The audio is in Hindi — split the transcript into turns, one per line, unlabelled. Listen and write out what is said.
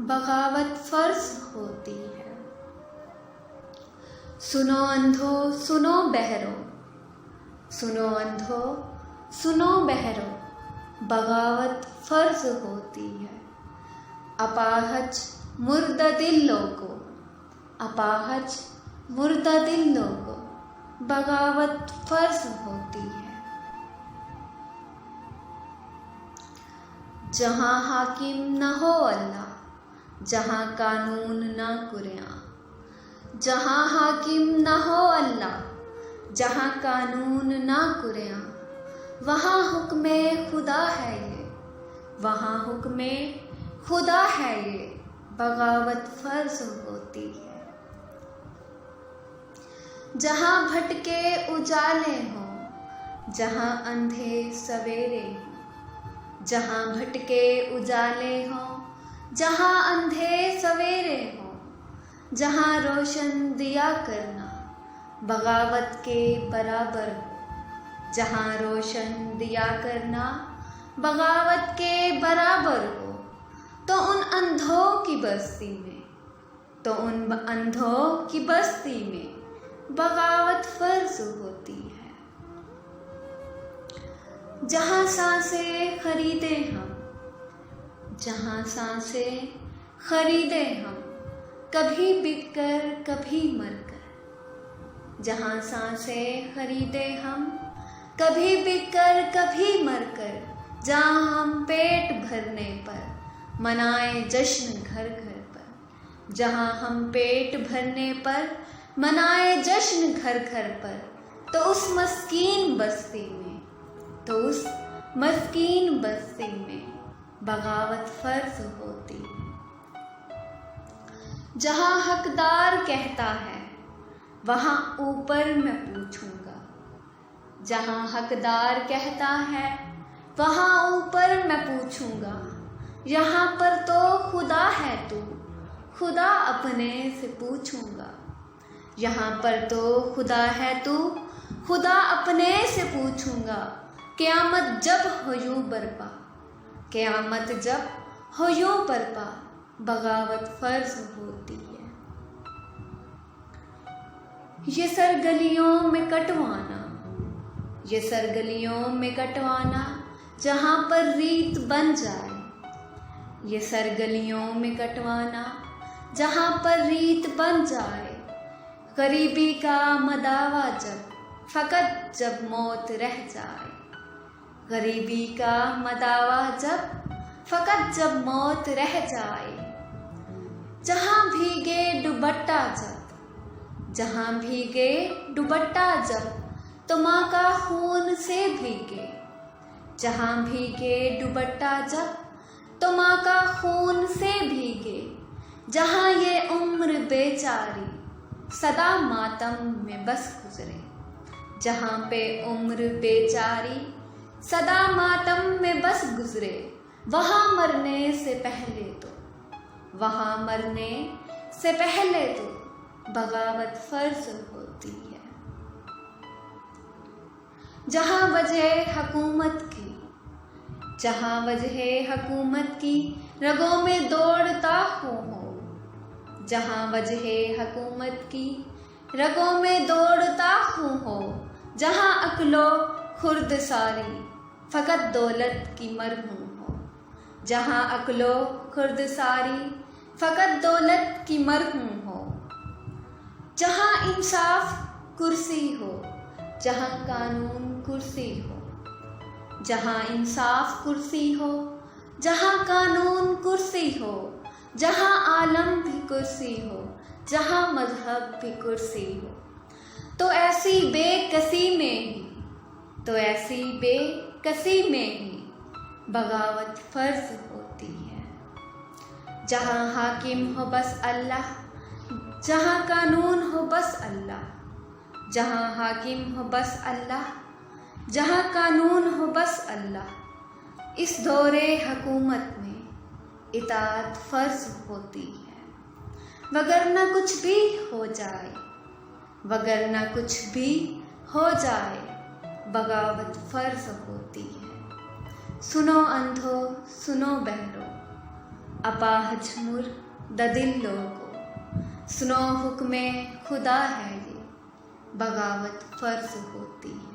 बगावत फर्ज होती है। सुनो अंधो सुनो बहरो, सुनो अंधो सुनो बहरो, बगावत फर्ज होती है। अपाहज मुर्दा दिल लोगो, अपाहज मुर्दा दिल लोगो, बगावत फर्ज होती है। जहाँ हाकिम न हो अल्लाह, जहाँ कानून न कुरिया, जहाँ हाकिम न हो अल्लाह, जहाँ कानून न कुरिया, वहाँ हुक्मे खुदा है ये, वहाँ हुक्मे खुदा है ये, बगावत फर्ज होती है। जहाँ भटके उजाले हों, जहाँ अंधे सवेरे हों, जहाँ भटके उजाले हों, जहाँ अंधे सवेरे हों, जहाँ रोशन दिया करना बगावत के बराबर हो, जहाँ रोशन दिया करना बगावत के बराबर हो, तो उन अंधों की बस्ती में, तो उन अंधों की बस्ती में बगावत फर्ज होती है। जहाँ सांसें खरीदे हम, जहाँ सांसें खरीदे हम, कभी बिक कर कभी मर कर, जहाँ सांसें खरीदे हम, कभी बिक कर कभी मर कर, जहाँ हम पेट भरने पर मनाए जश्न घर घर पर, जहाँ हम पेट भरने पर मनाए जश्न घर घर पर, तो उस मस्कीन बस्ती में, तो उस मस्कीन बस्ती में बगावत फर्ज होती है। जहाँ हकदार कहता है वहाँ ऊपर मैं पूछूंगा, जहाँ हकदार कहता है वहाँ ऊपर मैं पूछूंगा, यहाँ पर तो खुदा है तू, खुदा अपने से पूछूंगा, यहाँ पर तो खुदा है तू, खुदा अपने से पूछूंगा, क़यामत जब हो यूं बरपा, क़यामत जब हो यूं बरपा, बगावत फर्ज होती है। ये सरगलियों में कटवाना, ये सरगलियों में कटवाना, जहाँ पर रीत बन जाए, ये सरगलियों में कटवाना, जहाँ पर रीत बन जाए, गरीबी का मदावा जब, फ़कत जब मौत रह जाए, गरीबी का मदावा जब, फ़कत जब मौत रह जाए, जहाँ भीगे दुपट्टा जब, जहाँ भीगे दुपट्टा जब, तो माँ का खून से भीगे, जहाँ भीगे दुपट्टा जब, तो माँ का खून से भीगे, जहाँ ये उम्र बेचारी सदा मातम में बस गुजरे, जहाँ पे उम्र बेचारी सदा मातम में बस गुजरे, वहाँ मरने से पहले तो, वहाँ मरने से पहले तो बगावत फर्ज होती है। जहाँ वजह हुकूमत की, जहाँ वजह हुकूमत की रगों में दौड़ता हो, जहाँ वजह हुकूमत की रगों में दौड़ता हो, जहाँ अक्लो खुर्द सारी फ़कत दौलत की मरहूम हो, जहाँ अक्लो खुर्द सारी फ़कत दौलत की मरहूम हो, जहाँ इंसाफ कुर्सी हो, जहाँ कानून कुर्सी हो, जहाँ इंसाफ कुर्सी हो, जहाँ कानून कुर्सी हो, जहाँ आलम भी कुर्सी हो, जहाँ मजहब भी कुर्सी हो, तो ऐसी बेकसी में ही, तो ऐसी बेकसी में ही बगावत फर्ज होती है। जहाँ हाकिम हो बस अल्लाह, जहाँ कानून हो बस अल्लाह, जहाँ हाकिम हो बस अल्लाह, जहाँ कानून हो बस अल्लाह, इस दौरे हुकूमत में इताअत फर्ज होती है। वगरना कुछ भी हो जाए, वगरना कुछ भी हो जाए, बगावत फर्ज होती है। सुनो अंधो सुनो बहरो, अपाहज मुर्द दिलों को, सुनो हुक्मे खुदा है ये, बगावत फर्ज होती है।